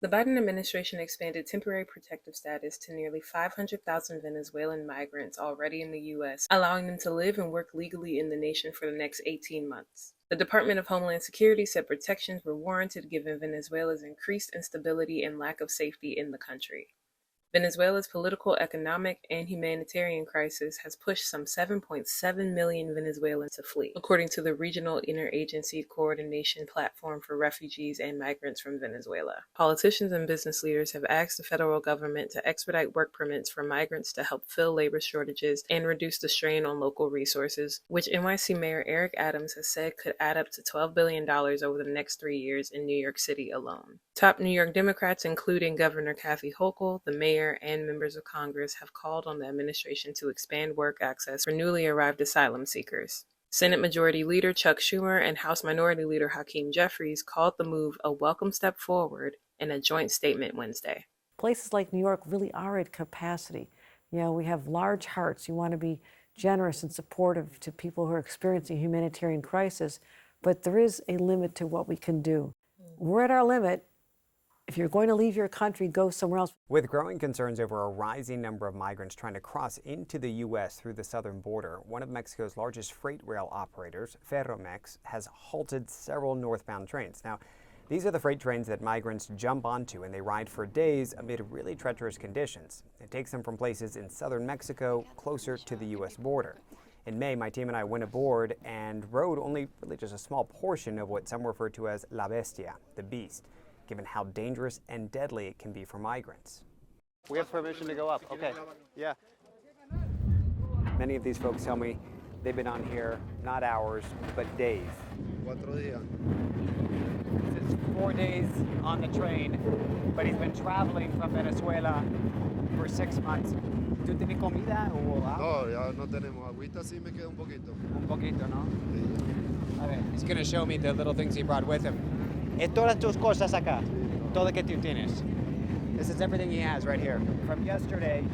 The Biden administration expanded temporary protective status to nearly 500,000 Venezuelan migrants already in the U.S., allowing them to live and work legally in the nation for the next 18 months. The Department of Homeland Security said protections were warranted given Venezuela's increased instability and lack of safety in the country. Venezuela's political, economic, and humanitarian crisis has pushed some 7.7 million Venezuelans to flee, according to the Regional Interagency Coordination Platform for Refugees and Migrants from Venezuela. Politicians and business leaders have asked the federal government to expedite work permits for migrants to help fill labor shortages and reduce the strain on local resources, which NYC Mayor Eric Adams has said could add up to $12 billion over the next 3 years in New York City alone. Top New York Democrats, including Governor Kathy Hochul, the mayor, and members of Congress have called on the administration to expand work access for newly arrived asylum seekers. Senate Majority Leader Chuck Schumer and House Minority Leader Hakeem Jeffries called the move a welcome step forward in a joint statement Wednesday. Places like New York really are at capacity. You know, we have large hearts. You want to be generous and supportive to people who are experiencing humanitarian crisis, but there is a limit to what we can do. We're at our limit. If you're going to leave your country, go somewhere else. With growing concerns over a rising number of migrants trying to cross into the U.S. through the southern border, one of Mexico's largest freight rail operators, Ferromex, has halted several northbound trains. Now, these are the freight trains that migrants jump onto and they ride for days amid really treacherous conditions. It takes them from places in southern Mexico closer to the U.S. border. In May, my team and I went aboard and rode only really just a small portion of what some refer to as La Bestia, the beast, given how dangerous and deadly it can be for migrants. We have permission to go up. Okay. Yeah. Many of these folks tell me they've been on here not hours, but days. 4 días. This is 4 days on the train, but he's been traveling from Venezuela for 6 months. ¿Tú tienes comida o agua? No, ya no tenemos agüita, sí me queda un poquito. Un poquito, ¿no? Sí. A ver, he's going to show me the little things he brought with him. Todas tus cosas acá. Todo que tú tienes. This is everything he has right here. From yesterday,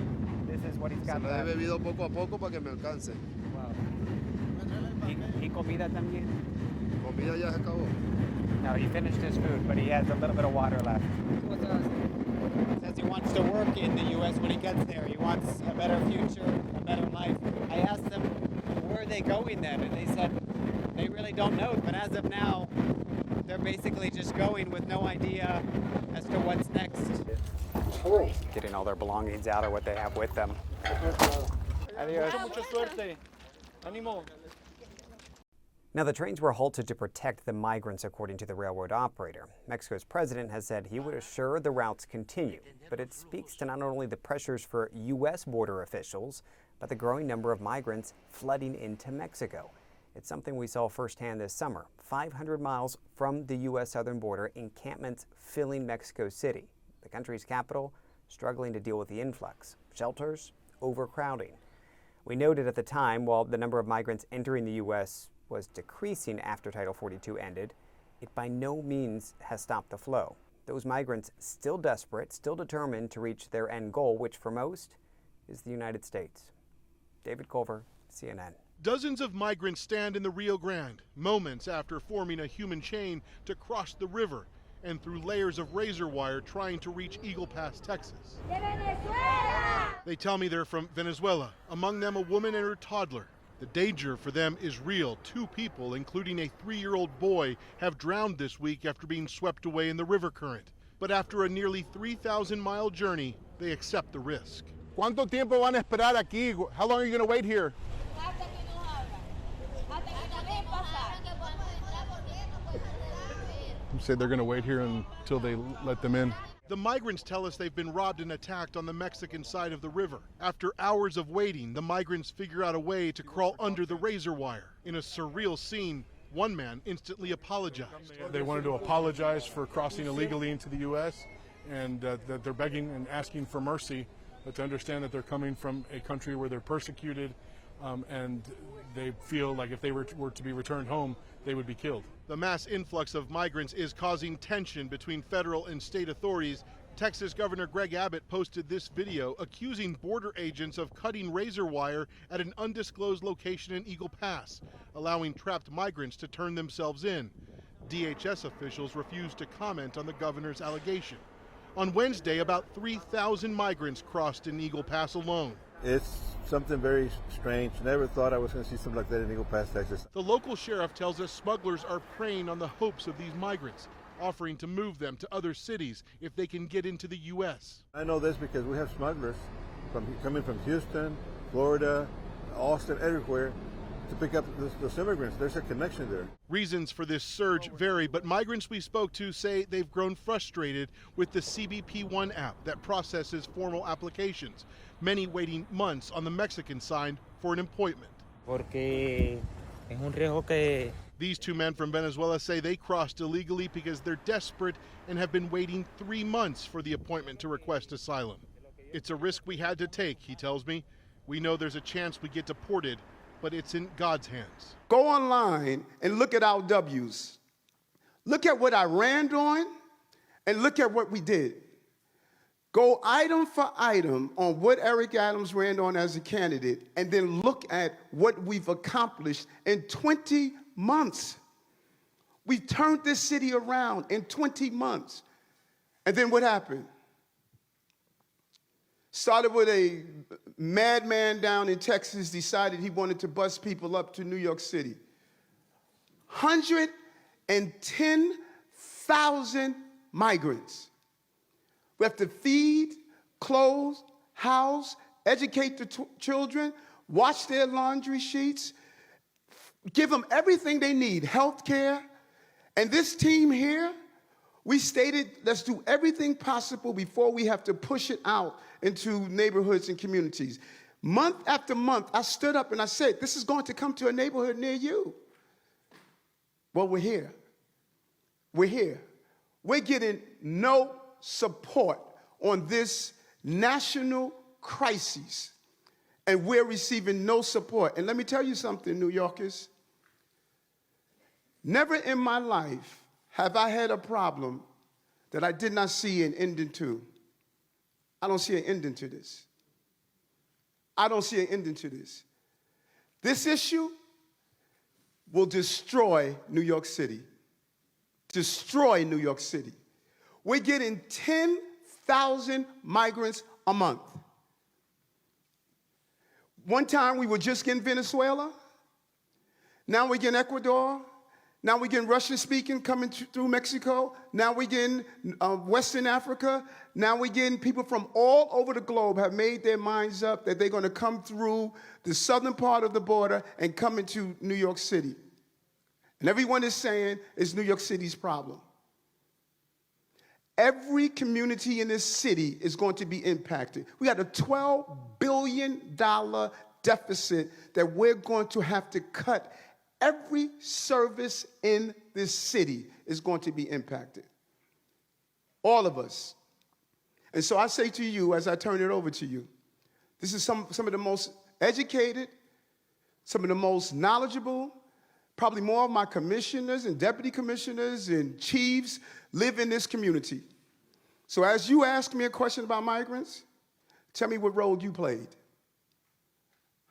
this is what he's got Se lo he left. bebido poco a poco para que me alcance. Wow. Y comida también? Comida ya se acabó. No, he finished his food, but he has a little bit of water left. Says he wants to work in the U.S. when he gets there. He wants a better future, a better life. I asked them, where are they going then? And they said they really don't know. But as of now, they're basically just going with no idea as to what's next. Getting all their belongings out or what they have with them. Adios. Mucha suerte. Ánimo. Now, the trains were halted to protect the migrants, according to the railroad operator. Mexico's president has said he would assure the routes continue, but it speaks to not only the pressures for U.S. border officials, but the growing number of migrants flooding into Mexico. It's something we saw firsthand this summer. 500 miles from the U.S. southern border, encampments filling Mexico City, the country's capital, struggling to deal with the influx. Shelters, overcrowding. We noted at the time, while the number of migrants entering the U.S. was decreasing after Title 42 ended, it by no means has stopped the flow. Those migrants still desperate, still determined to reach their end goal, which for most is the United States. David Culver, CNN. Dozens of migrants stand in the Rio Grande, moments after forming a human chain to cross the river and through layers of razor wire trying to reach Eagle Pass, Texas. They tell me they're from Venezuela, among them a woman and her toddler. The danger for them is real. 2 people, including a 3-year-old boy, have drowned this week after being swept away in the river current. But after a nearly 3,000-mile journey, they accept the risk. ¿Cuánto tiempo van a esperar aquí? How long are you going to wait here? You said they're going to wait here until they let them in. The migrants tell us they've been robbed and attacked on the Mexican side of the river. After hours of waiting, the migrants figure out a way to crawl under the razor wire. In a surreal scene, one man instantly apologized. They wanted to apologize for crossing illegally into the U.S. and that they're begging and asking for mercy, but to understand that they're coming from a country where they're persecuted and they feel like if they were to be returned home, they would be killed. The mass influx of migrants is causing tension between federal and state authorities. Texas Governor Greg Abbott posted this video accusing border agents of cutting razor wire at an undisclosed location in Eagle Pass, allowing trapped migrants to turn themselves in. DHS officials refused to comment on the governor's allegation. On Wednesday, about 3,000 migrants crossed in Eagle Pass alone. It's something very strange. Never thought I was going to see something like that in Eagle Pass, Texas. The local sheriff tells us smugglers are preying on the hopes of these migrants, offering to move them to other cities if they can get into the U.S. I know this because we have smugglers coming from Houston, Florida, Austin, everywhere to pick up those immigrants. There's a connection there. Reasons for this surge vary, but migrants we spoke to say they've grown frustrated with the CBP One app that processes formal applications, many waiting months on the Mexican side for an appointment. These two men from Venezuela say they crossed illegally because they're desperate and have been waiting 3 months for the appointment to request asylum. It's a risk we had to take, he tells me. We know there's a chance we get deported, but it's in God's hands. Go online and look at our W's. Look at what I ran on and look at what we did. Go item for item on what Eric Adams ran on as a candidate, and then look at what we've accomplished in 20 months. We've turned this city around in 20 months. And then what happened? Started with a madman down in Texas, decided he wanted to bus people up to New York City. 110,000 migrants. We have to feed, clothe, house, educate the children, wash their laundry sheets, give them everything they need, health care. And this team here, we stated, let's do everything possible before we have to push it out into neighborhoods and communities. Month after month, I stood up and I said, this is going to come to a neighborhood near you. Well, we're here. We're here. We're getting no support on this national crisis, and we're receiving no support. And let me tell you something, New Yorkers. Never in my life have I had a problem that I did not see an ending to. I don't see an ending to this. I don't see an ending to this. This issue will destroy New York City. Destroy New York City. We're getting 10,000 migrants a month. One time we were just getting Venezuela. Now we're getting Ecuador. Now we're getting Russian-speaking coming through Mexico. Now we're getting Western Africa. Now we're getting people from all over the globe have made their minds up that they're going to come through the southern part of the border and come into New York City. And everyone is saying it's New York City's problem. Every community in this city is going to be impacted. We got a $12 billion deficit that we're going to have to cut. Every service in this city is going to be impacted. All of us. And so I say to you, as I turn it over to you, this is some of the most educated, some of the most knowledgeable, probably more of my commissioners and deputy commissioners and chiefs live in this community. So as you ask me a question about migrants, tell me what role you played.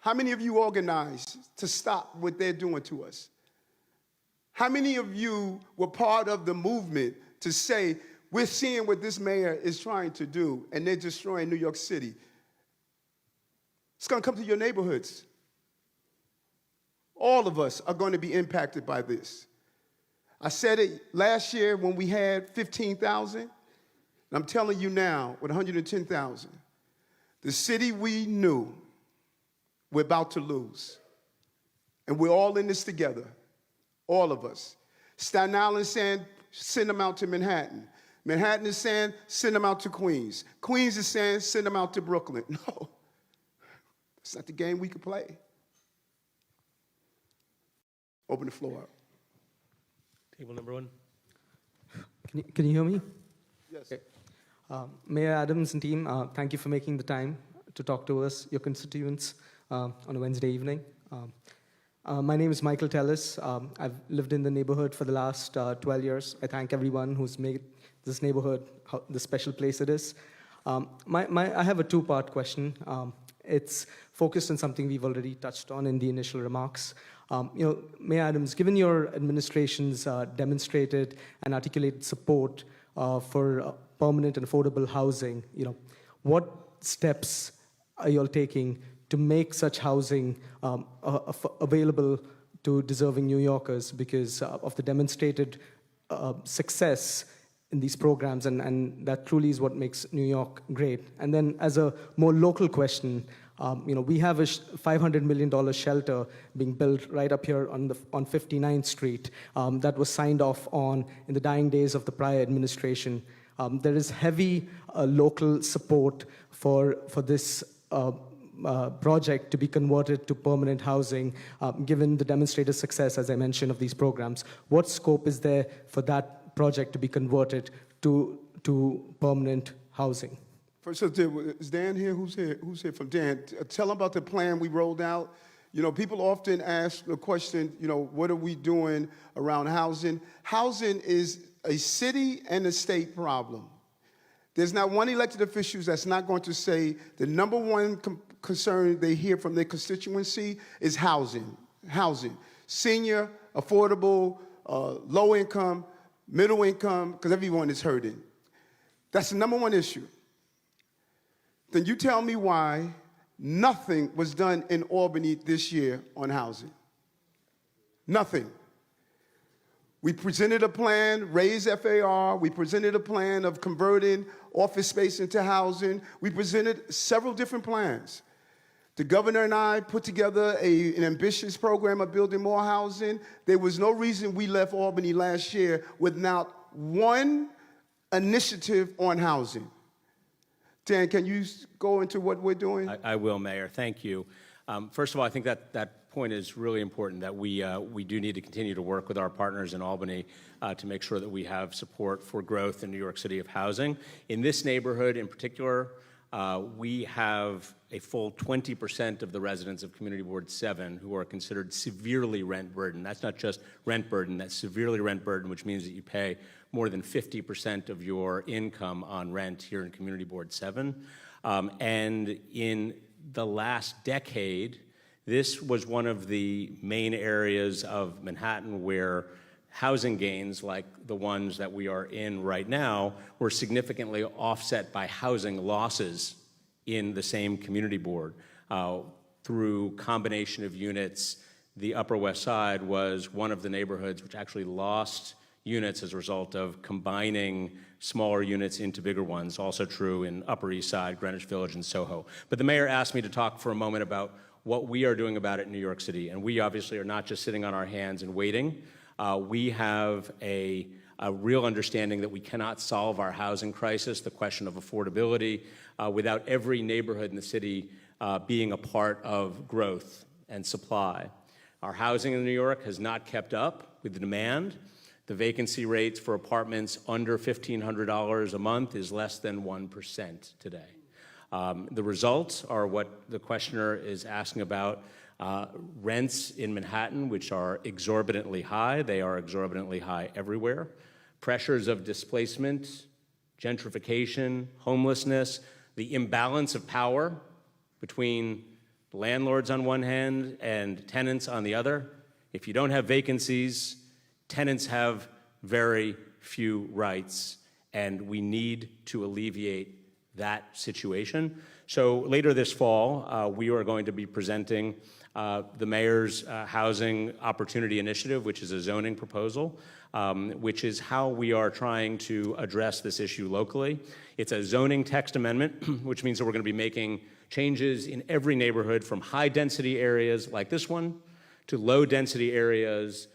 How many of you organized to stop what they're doing to us? How many of you were part of the movement to say, we're seeing what this mayor is trying to do, and they're destroying New York City? It's going to come to your neighborhoods. All of us are going to be impacted by this. I said it last year when we had 15,000, and I'm telling you now with 110,000. The city we knew we're about to lose. And we're all in this together, all of us. Staten Island is saying, send them out to Manhattan. Manhattan is saying, send them out to Queens. Queens is saying, send them out to Brooklyn. No, it's not the game we could play. Open the floor up. Table number one. Can you hear me? Yes. Okay. Mayor Adams and team, thank you for making the time to talk to us, your constituents, on a Wednesday evening. My name is Michael Tellis. I've lived in the neighborhood for the last 12 years. I thank everyone who's made this neighborhood the special place it is. I have a two-part question. It's focused on something we've already touched on in the initial remarks. Mayor Adams, given your administration's demonstrated and articulated support for permanent and affordable housing, what steps are you all taking to make such housing available to deserving New Yorkers because of the demonstrated success in these programs, and that truly is what makes New York great. And then as a more local question, we have a $500 million shelter being built right up here on 59th Street that was signed off on in the dying days of the prior administration. There is heavy local support for this project to be converted to permanent housing, given the demonstrated success, as I mentioned, of these programs. What scope is there for that project to be converted to permanent housing? First, is Dan here? Who's here from Dan? Tell them about the plan we rolled out. People often ask the question, what are we doing around housing? Housing is a city and a state problem. There's not one elected official that's not going to say the number one concern they hear from their constituency is housing. Housing. Senior, affordable, low income, middle income, because everyone is hurting. That's the number one issue. Then you tell me why nothing was done in Albany this year on housing. Nothing. We presented a plan, raise FAR. We presented a plan of converting office space into housing. We presented several different plans. The governor and I put together an ambitious program of building more housing. There was no reason we left Albany last year without one initiative on housing. Dan, can you go into what we're doing? I will, Mayor. Thank you. First of all, I think that point is really important, that we do need to continue to work with our partners in Albany to make sure that we have support for growth in New York City of housing. In this neighborhood in particular, we have a full 20% of the residents of Community Board 7 who are considered severely rent burdened. That's not just rent burden, that's severely rent burdened, which means that you pay more than 50% of your income on rent here in Community Board 7. And in the last decade, this was one of the main areas of Manhattan where housing gains, like the ones that we are in right now, were significantly offset by housing losses in the same community board. Through combination of units, the Upper West Side was one of the neighborhoods which actually lost units as a result of combining smaller units into bigger ones. Also true in Upper East Side, Greenwich Village, and Soho. But the mayor asked me to talk for a moment about what we are doing about it in New York City. And we obviously are not just sitting on our hands and waiting. We have a real understanding that we cannot solve our housing crisis, the question of affordability, without every neighborhood in the city being a part of growth and supply. Our housing in New York has not kept up with the demand. The vacancy rates for apartments under $1,500 a month is less than 1% today. The results are what the questioner is asking about. Rents in Manhattan, which are exorbitantly high. They are exorbitantly high everywhere. Pressures of displacement, gentrification, homelessness, the imbalance of power between landlords on one hand and tenants on the other. If you don't have vacancies, tenants have very few rights, and we need to alleviate that situation. So later this fall, we are going to be presenting the mayor's Housing Opportunity Initiative, which is a zoning proposal, which is how we are trying to address this issue locally. It's a zoning text amendment, which means that we're going to be making changes in every neighborhood from high-density areas like this one to low-density areas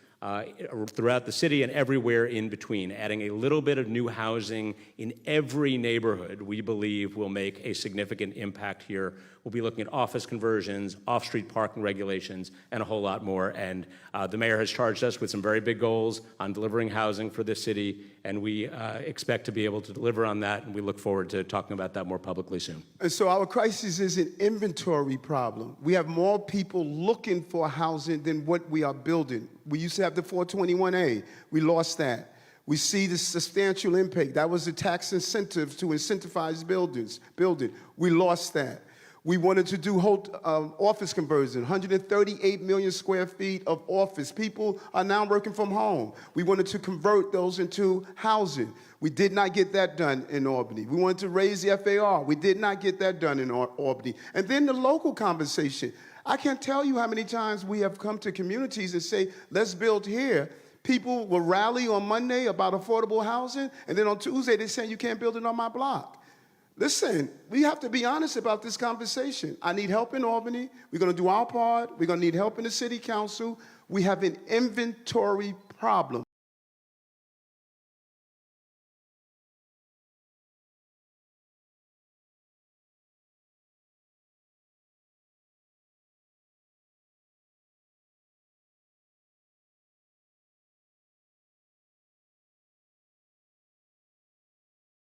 throughout the city and everywhere in between. Adding a little bit of new housing in every neighborhood, we believe, will make a significant impact here. We'll be looking at office conversions, off-street parking regulations, and a whole lot more. And the mayor has charged us with some very big goals on delivering housing for this city, and we expect to be able to deliver on that, and we look forward to talking about that more publicly soon. And so our crisis is an inventory problem. We have more people looking for housing than what we are building. We used to have the 421A. We lost that. We see the substantial impact. That was a tax incentive to incentivize building. We lost that. We wanted to do office conversion, 138 million square feet of office. People are now working from home. We wanted to convert those into housing. We did not get that done in Albany. We wanted to raise the FAR. We did not get that done in Albany. And then the local conversation. I can't tell you how many times we have come to communities and say, let's build here. People will rally on Monday about affordable housing, and then on Tuesday they're saying you can't build it on my block. Listen, we have to be honest about this conversation. I need help in Albany. We're going to do our part. We're going to need help in the city council. We have an inventory problem.